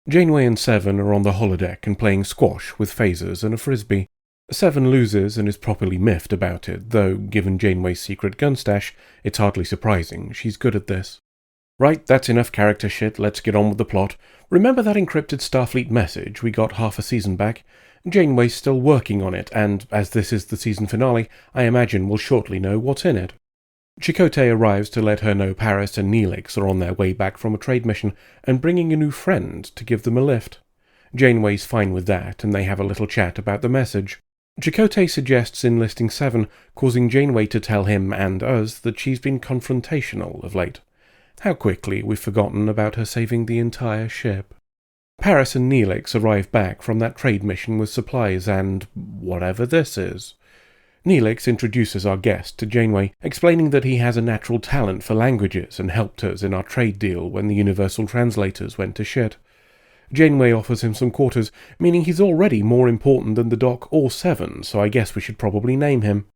Janeway and Seven are on the holodeck and playing squash with phasers and a frisbee. Seven loses and is properly miffed about it, though, given Janeway's secret gun stash, it's hardly surprising. She's good at this. Right, that's enough character shit, let's get on with the plot. Remember that encrypted Starfleet message we got half a season back? Janeway's still working on it, and as this is the season finale, I imagine we'll shortly know what's in it. Chakotay arrives to let her know Paris and Neelix are on their way back from a trade mission and bringing a new friend to give them a lift. Janeway's fine with that, and they have a little chat about the message. Chakotay suggests enlisting Seven, causing Janeway to tell him and us that she's been confrontational of late. How quickly we've forgotten about her saving the entire ship. Paris and Neelix arrive back from that trade mission with supplies and whatever this is. Neelix introduces our guest to Janeway, explaining that he has a natural talent for languages and helped us in our trade deal when the universal translators went to shit. Janeway offers him some quarters, meaning he's already more important than the Doc or Seven, so I guess we should probably name him.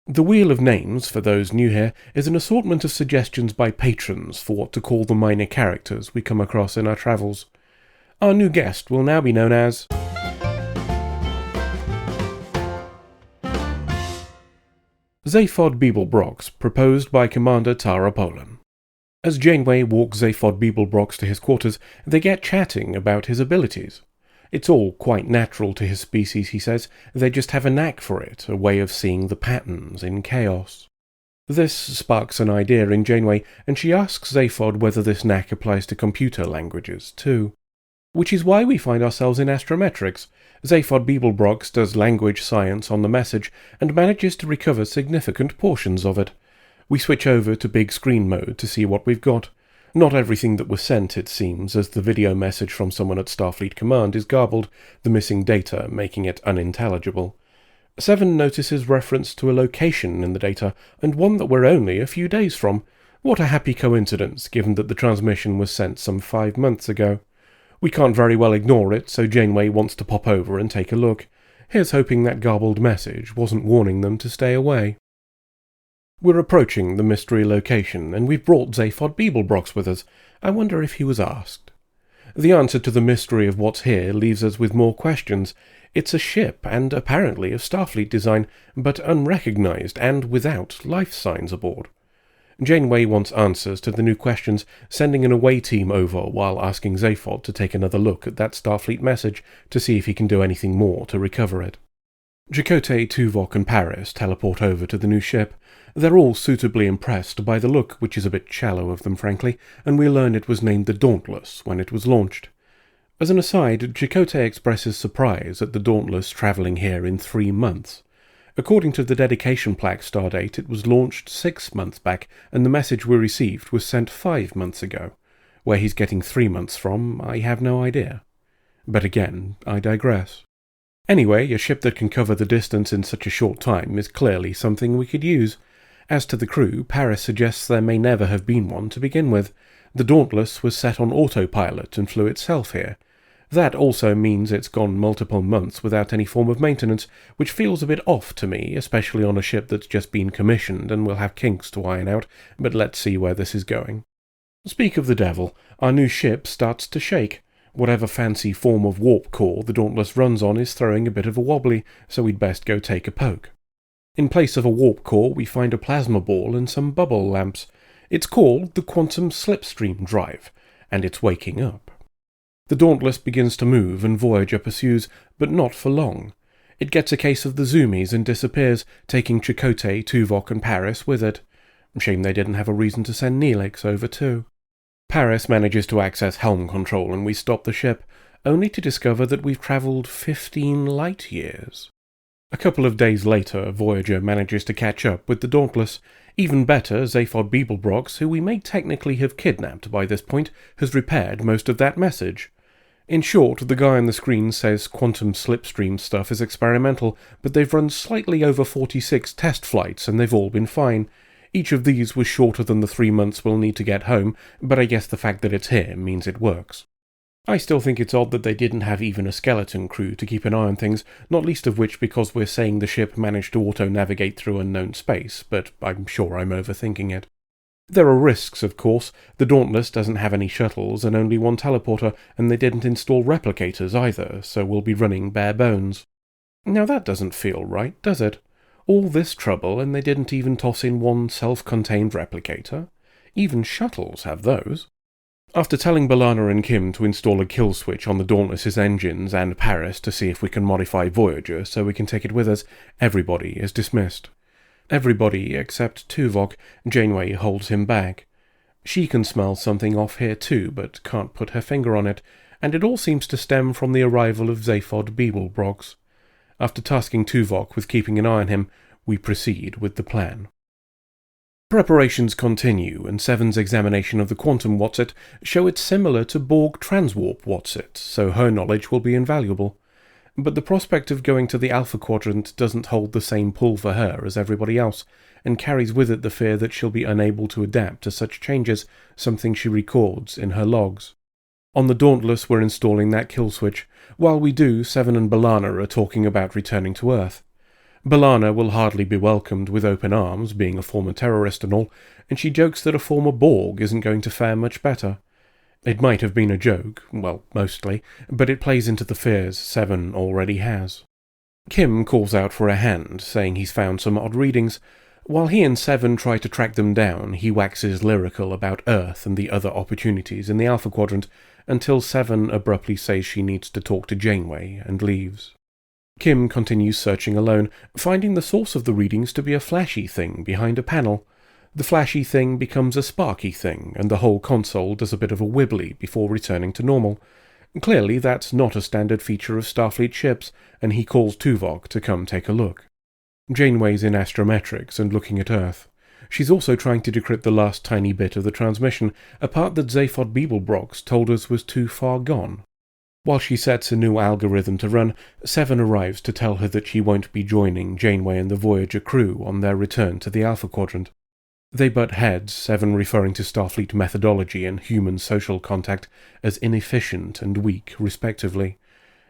The Wheel of Names, for those new here, is an assortment of suggestions by patrons for what to call the minor characters we come across in our travels. Our new guest will now be known as Zaphod Beeblebrox, proposed by Commander Tara Polan. As Janeway walks Zaphod Beeblebrox to his quarters, they get chatting about his abilities. It's all quite natural to his species, he says. They just have a knack for it, a way of seeing the patterns in chaos. This sparks an idea in Janeway, and she asks Zaphod whether this knack applies to computer languages, too. Which is why we find ourselves in astrometrics. Zaphod Beeblebrox does language science on the message, and manages to recover significant portions of it. We switch over to big screen mode to see what we've got. Not everything that was sent, it seems, as the video message from someone at Starfleet Command is garbled, the missing data making it unintelligible. Seven notices reference to a location in the data, and one that we're only a few days from. What a happy coincidence, given that the transmission was sent some 5 months ago. We can't very well ignore it, so Janeway wants to pop over and take a look. Here's hoping that garbled message wasn't warning them to stay away. We're approaching the mystery location, and we've brought Zaphod Beeblebrox with us. I wonder if he was asked. The answer to the mystery of what's here leaves us with more questions. It's a ship, and apparently of Starfleet design, but unrecognized and without life signs aboard. Janeway wants answers to the new questions, sending an away team over while asking Zaphod to take another look at that Starfleet message to see if he can do anything more to recover it. Chakotay, Tuvok and Paris teleport over to the new ship. They're all suitably impressed by the look, which is a bit shallow of them frankly, and we learn it was named the Dauntless when it was launched. As an aside, Chakotay expresses surprise at the Dauntless travelling here in 3 months. According to the dedication plaque stardate, it was launched 6 months back, and the message we received was sent 5 months ago. Where he's getting 3 months from, I have no idea. But again, I digress. Anyway, a ship that can cover the distance in such a short time is clearly something we could use. As to the crew, Paris suggests there may never have been one to begin with. The Dauntless was set on autopilot and flew itself here. That also means it's gone multiple months without any form of maintenance, which feels a bit off to me, especially on a ship that's just been commissioned and will have kinks to iron out, but let's see where this is going. Speak of the devil, our new ship starts to shake. Whatever fancy form of warp core the Dauntless runs on is throwing a bit of a wobbly, so we'd best go take a poke. In place of a warp core, we find a plasma ball and some bubble lamps. It's called the quantum slipstream drive, and it's waking up. The Dauntless begins to move and Voyager pursues, but not for long. It gets a case of the zoomies and disappears, taking Chakotay, Tuvok and Paris with it. Shame they didn't have a reason to send Neelix over too. Paris manages to access helm control and we stop the ship, only to discover that we've travelled 15 light years. A couple of days later, Voyager manages to catch up with the Dauntless. Even better, Zaphod Beeblebrox, who we may technically have kidnapped by this point, has repaired most of that message. In short, the guy on the screen says quantum slipstream stuff is experimental, but they've run slightly over 46 test flights and they've all been fine. Each of these was shorter than the 3 months we'll need to get home, but I guess the fact that it's here means it works. I still think it's odd that they didn't have even a skeleton crew to keep an eye on things, not least of which because we're saying the ship managed to auto-navigate through unknown space, but I'm sure I'm overthinking it. There are risks, of course. The Dauntless doesn't have any shuttles and only one teleporter, and they didn't install replicators either, so we'll be running bare bones. Now that doesn't feel right, does it? All this trouble and they didn't even toss in one self-contained replicator? Even shuttles have those. After telling B'Elanna and Kim to install a kill switch on the Dauntless's engines and Paris to see if we can modify Voyager so we can take it with us, everybody is dismissed. Everybody except Tuvok. Janeway holds him back. She can smell something off here too, but can't put her finger on it, and it all seems to stem from the arrival of Zaphod Beeblebrox. After tasking Tuvok with keeping an eye on him, we proceed with the plan. Preparations continue, and Seven's examination of the quantum Whatsit show it similar to Borg transwarp Whatsit, so her knowledge will be invaluable. But the prospect of going to the Alpha Quadrant doesn't hold the same pull for her as everybody else, and carries with it the fear that she'll be unable to adapt to such changes, something she records in her logs. On the Dauntless we're installing that kill switch. While we do, Seven and B'Elanna are talking about returning to Earth. B'Elanna will hardly be welcomed with open arms, being a former terrorist and all, and she jokes that a former Borg isn't going to fare much better. It might have been a joke, well, mostly, but it plays into the fears Seven already has. Kim calls out for a hand, saying he's found some odd readings. While he and Seven try to track them down, he waxes lyrical about Earth and the other opportunities in the Alpha Quadrant, until Seven abruptly says she needs to talk to Janeway and leaves. Kim continues searching alone, finding the source of the readings to be a flashy thing behind a panel. The flashy thing becomes a sparky thing, and the whole console does a bit of a wibbly before returning to normal. Clearly that's not a standard feature of Starfleet ships, and he calls Tuvok to come take a look. Janeway's in astrometrics and looking at Earth. She's also trying to decrypt the last tiny bit of the transmission, a part that Zaphod Beeblebrox told us was too far gone. While she sets a new algorithm to run, Seven arrives to tell her that she won't be joining Janeway and the Voyager crew on their return to the Alpha Quadrant. They butt heads, Seven referring to Starfleet methodology and human social contact as inefficient and weak, respectively.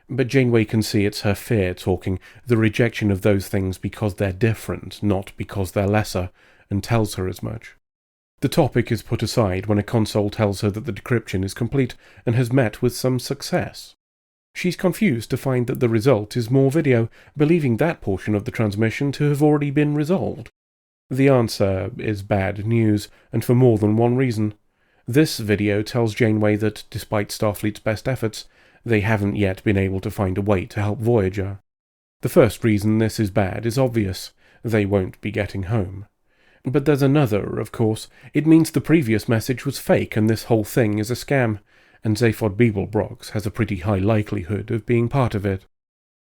But Janeway can see it's her fear talking, the rejection of those things because they're different, not because they're lesser, and tells her as much. The topic is put aside when a console tells her that the decryption is complete and has met with some success. She's confused to find that the result is more video, believing that portion of the transmission to have already been resolved. The answer is bad news, and for more than one reason. This video tells Janeway that, despite Starfleet's best efforts, they haven't yet been able to find a way to help Voyager. The first reason this is bad is obvious. They won't be getting home. But there's another, of course. It means the previous message was fake and this whole thing is a scam, and Zaphod Beeblebrox has a pretty high likelihood of being part of it.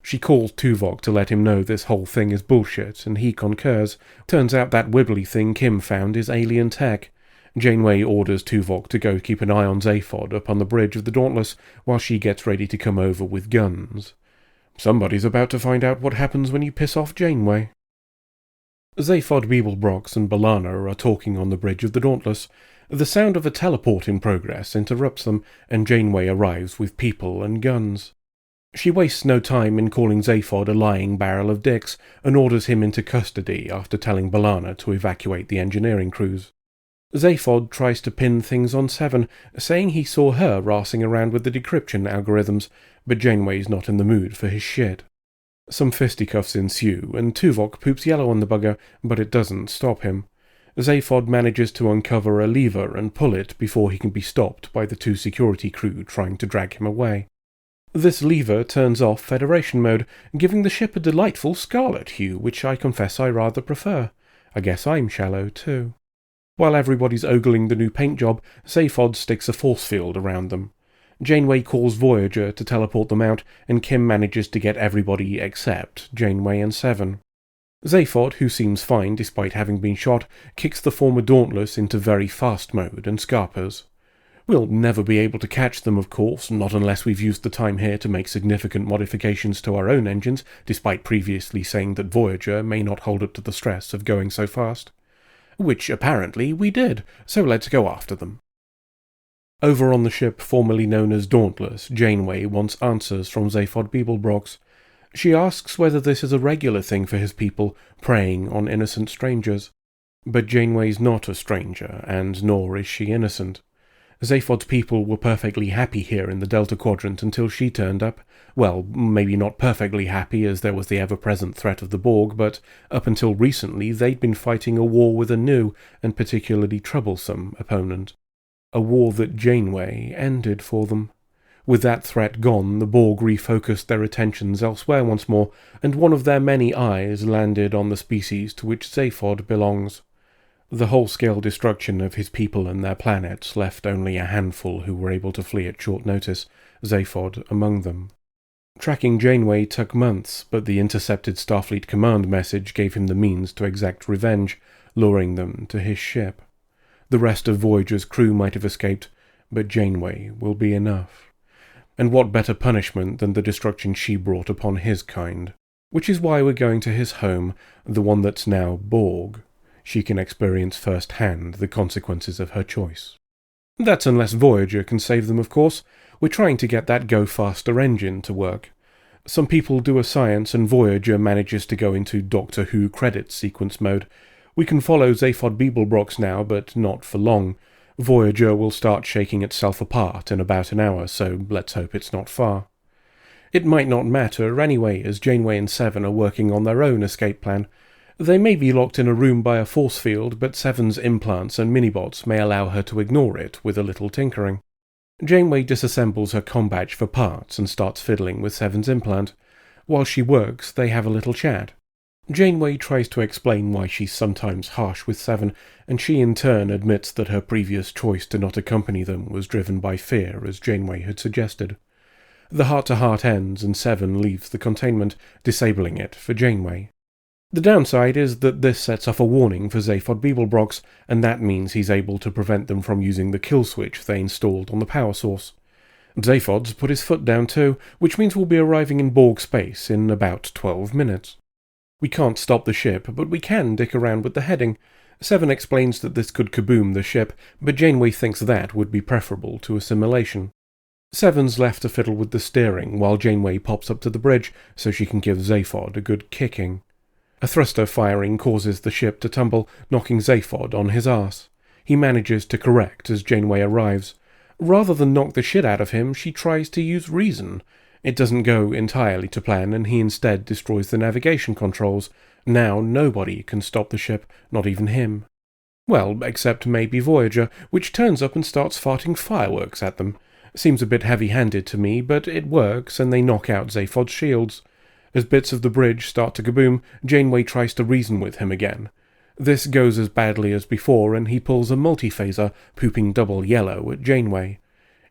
She calls Tuvok to let him know this whole thing is bullshit, and he concurs. Turns out that wibbly thing Kim found is alien tech. Janeway orders Tuvok to go keep an eye on Zaphod up on the bridge of the Dauntless, while she gets ready to come over with guns. Somebody's about to find out what happens when you piss off Janeway. Zaphod Beeblebrox and B'Elanna are talking on the bridge of the Dauntless. The sound of a teleport in progress interrupts them, and Janeway arrives with people and guns. She wastes no time in calling Zaphod a lying barrel of dicks, and orders him into custody after telling B'Elanna to evacuate the engineering crews. Zaphod tries to pin things on Seven, saying he saw her rassing around with the decryption algorithms, but Janeway's not in the mood for his shit. Some fisticuffs ensue, and Tuvok poops yellow on the bugger, but it doesn't stop him. Zaphod manages to uncover a lever and pull it before he can be stopped by the two security crew trying to drag him away. This lever turns off Federation mode, giving the ship a delightful scarlet hue, which I confess I rather prefer. I guess I'm shallow too. While everybody's ogling the new paint job, Zaphod sticks a force field around them. Janeway calls Voyager to teleport them out, and Kim manages to get everybody except Janeway and Seven. Zaphod, who seems fine despite having been shot, kicks the former Dauntless into very fast mode and scarpers. We'll never be able to catch them, of course, not unless we've used the time here to make significant modifications to our own engines, despite previously saying that Voyager may not hold up to the stress of going so fast. Which apparently we did, so let's go after them. Over on the ship formerly known as Dauntless, Janeway wants answers from Zaphod Beeblebrox. She asks whether this is a regular thing for his people, preying on innocent strangers. But Janeway's not a stranger, and nor is she innocent. Zaphod's people were perfectly happy here in the Delta Quadrant until she turned up. Well, maybe not perfectly happy, as there was the ever-present threat of the Borg, but up until recently they'd been fighting a war with a new, and particularly troublesome, opponent. A war that Janeway ended for them. With that threat gone, the Borg refocused their attentions elsewhere once more, and one of their many eyes landed on the species to which Zaphod belongs. The whole-scale destruction of his people and their planets left only a handful who were able to flee at short notice, Zaphod among them. Tracking Janeway took months, but the intercepted Starfleet command message gave him the means to exact revenge, luring them to his ship. The rest of Voyager's crew might have escaped, but Janeway will be enough. And what better punishment than the destruction she brought upon his kind? Which is why we're going to his home, the one that's now Borg. She can experience firsthand the consequences of her choice. That's unless Voyager can save them, of course. We're trying to get that go-faster engine to work. Some people do a science and Voyager manages to go into Doctor Who credits sequence mode. We can follow Zaphod Beeblebrox now, but not for long. Voyager will start shaking itself apart in about an hour, so let's hope it's not far. It might not matter anyway, as Janeway and Seven are working on their own escape plan. They may be locked in a room by a force field, but Seven's implants and minibots may allow her to ignore it with a little tinkering. Janeway disassembles her combadge for parts and starts fiddling with Seven's implant. While she works, they have a little chat. Janeway tries to explain why she's sometimes harsh with Seven, and she in turn admits that her previous choice to not accompany them was driven by fear, as Janeway had suggested. The heart-to-heart ends and Seven leaves the containment, disabling it for Janeway. The downside is that this sets off a warning for Zaphod Beeblebrox, and that means he's able to prevent them from using the kill switch they installed on the power source. Zaphod's put his foot down too, which means we'll be arriving in Borg space in about 12 minutes. We can't stop the ship, but we can dick around with the heading. Seven explains that this could kaboom the ship, but Janeway thinks that would be preferable to assimilation. Seven's left to fiddle with the steering, while Janeway pops up to the bridge so she can give Zaphod a good kicking. A thruster firing causes the ship to tumble, knocking Zaphod on his arse. He manages to correct as Janeway arrives. Rather than knock the shit out of him, she tries to use reason. It doesn't go entirely to plan, and he instead destroys the navigation controls. Now nobody can stop the ship, not even him. Well, except maybe Voyager, which turns up and starts farting fireworks at them. Seems a bit heavy-handed to me, but it works, and they knock out Zaphod's shields. As bits of the bridge start to kaboom, Janeway tries to reason with him again. This goes as badly as before, and he pulls a multi-phaser, pooping double yellow at Janeway.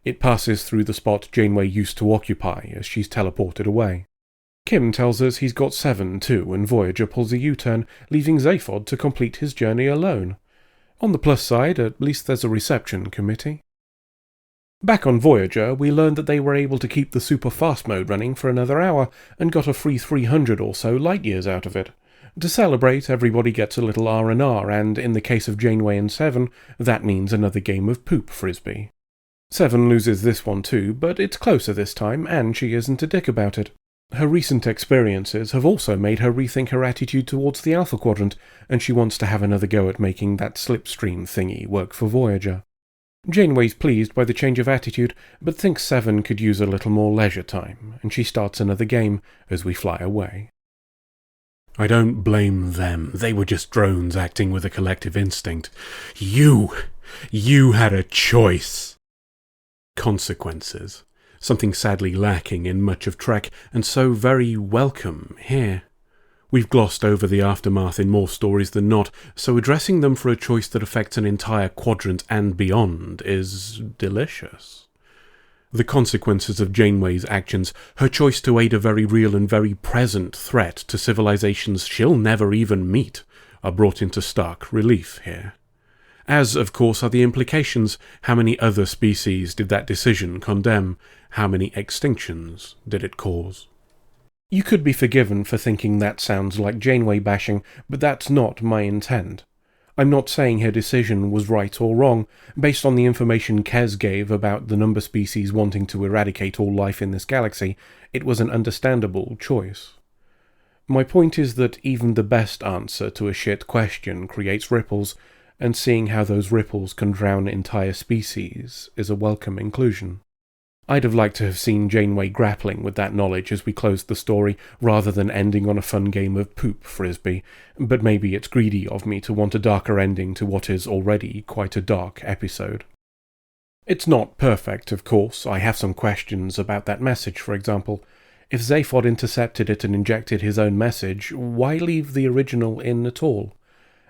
It passes through the spot Janeway used to occupy as she's teleported away. Kim tells us he's got Seven too, and Voyager pulls a U-turn, leaving Zaphod to complete his journey alone. On the plus side, at least there's a reception committee. Back on Voyager, we learned that they were able to keep the super fast mode running for another hour, and got a free 300 or so light-years out of it. To celebrate, everybody gets a little R&R, and in the case of Janeway and Seven, that means another game of poop frisbee. Seven loses this one too, but it's closer this time, and she isn't a dick about it. Her recent experiences have also made her rethink her attitude towards the Alpha Quadrant, and she wants to have another go at making that slipstream thingy work for Voyager. Janeway's pleased by the change of attitude, but thinks Seven could use a little more leisure time, and she starts another game as we fly away. I don't blame them. They were just drones acting with a collective instinct. You had a choice. Consequences. Something sadly lacking in much of Trek, and so very welcome here. We've glossed over the aftermath in more stories than not, so addressing them for a choice that affects an entire quadrant and beyond is delicious. The consequences of Janeway's actions, her choice to aid a very real and very present threat to civilizations she'll never even meet, are brought into stark relief here. As, of course, are the implications. How many other species did that decision condemn? How many extinctions did it cause? You could be forgiven for thinking that sounds like Janeway bashing, but that's not my intent. I'm not saying her decision was right or wrong. Based on the information Kes gave about the number species wanting to eradicate all life in this galaxy, it was an understandable choice. My point is that even the best answer to a shit question creates ripples, and seeing how those ripples can drown entire species is a welcome inclusion. I'd have liked to have seen Janeway grappling with that knowledge as we closed the story, rather than ending on a fun game of poop frisbee, but maybe it's greedy of me to want a darker ending to what is already quite a dark episode. It's not perfect, of course. I have some questions about that message, for example. If Zaphod intercepted it and injected his own message, why leave the original in at all?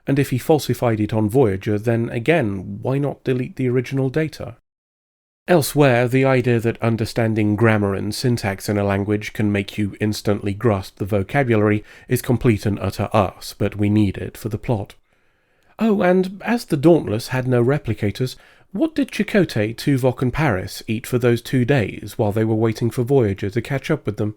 And if he falsified it on Voyager, then again, why not delete the original data? Elsewhere, the idea that understanding grammar and syntax in a language can make you instantly grasp the vocabulary is complete and utter arse, but we need it for the plot. Oh, and as the Dauntless had no replicators, what did Chakotay, Tuvok and Paris eat for those 2 days while they were waiting for Voyager to catch up with them?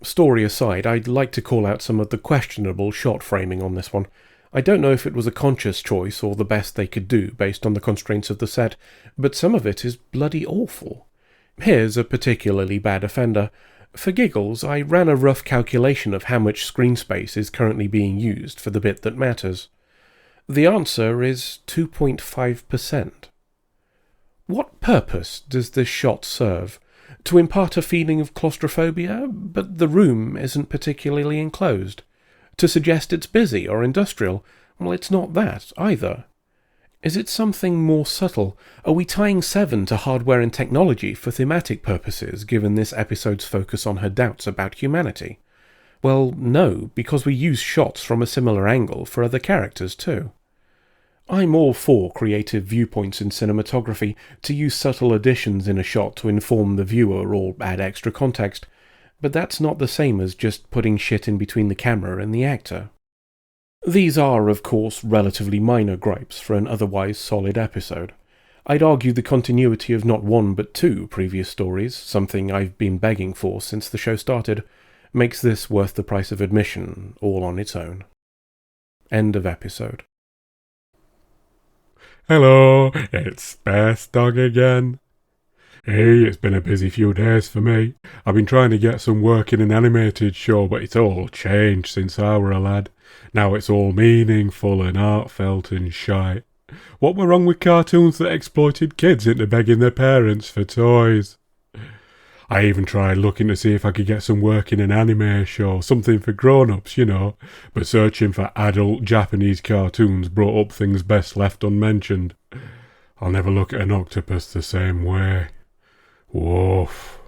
Story aside, I'd like to call out some of the questionable shot framing on this one. I don't know if it was a conscious choice or the best they could do based on the constraints of the set, but some of it is bloody awful. Here's a particularly bad offender. For giggles, I ran a rough calculation of how much screen space is currently being used for the bit that matters. The answer is 2.5%. What purpose does this shot serve? To impart a feeling of claustrophobia, but the room isn't particularly enclosed. To suggest it's busy or industrial, well, it's not that either. Is it something more subtle? Are we tying Seven to hardware and technology for thematic purposes, given this episode's focus on her doubts about humanity? Well, no, because we use shots from a similar angle for other characters too. I'm all for creative viewpoints in cinematography, to use subtle additions in a shot to inform the viewer or add extra context, but that's not the same as just putting shit in between the camera and the actor. These are, of course, relatively minor gripes for an otherwise solid episode. I'd argue the continuity of not one but 2 previous stories, something I've been begging for since the show started, makes this worth the price of admission, all on its own. End of episode. Hello, it's Space Dog again. Hey, it's been a busy few days for me. I've been trying to get some work in an animated show, but it's all changed since I were a lad. Now it's all meaningful and heartfelt and shite. What were wrong with cartoons that exploited kids into begging their parents for toys? I even tried looking to see if I could get some work in an anime show, something for grown-ups, you know, but searching for adult Japanese cartoons brought up things best left unmentioned. I'll never look at an octopus the same way. Woof.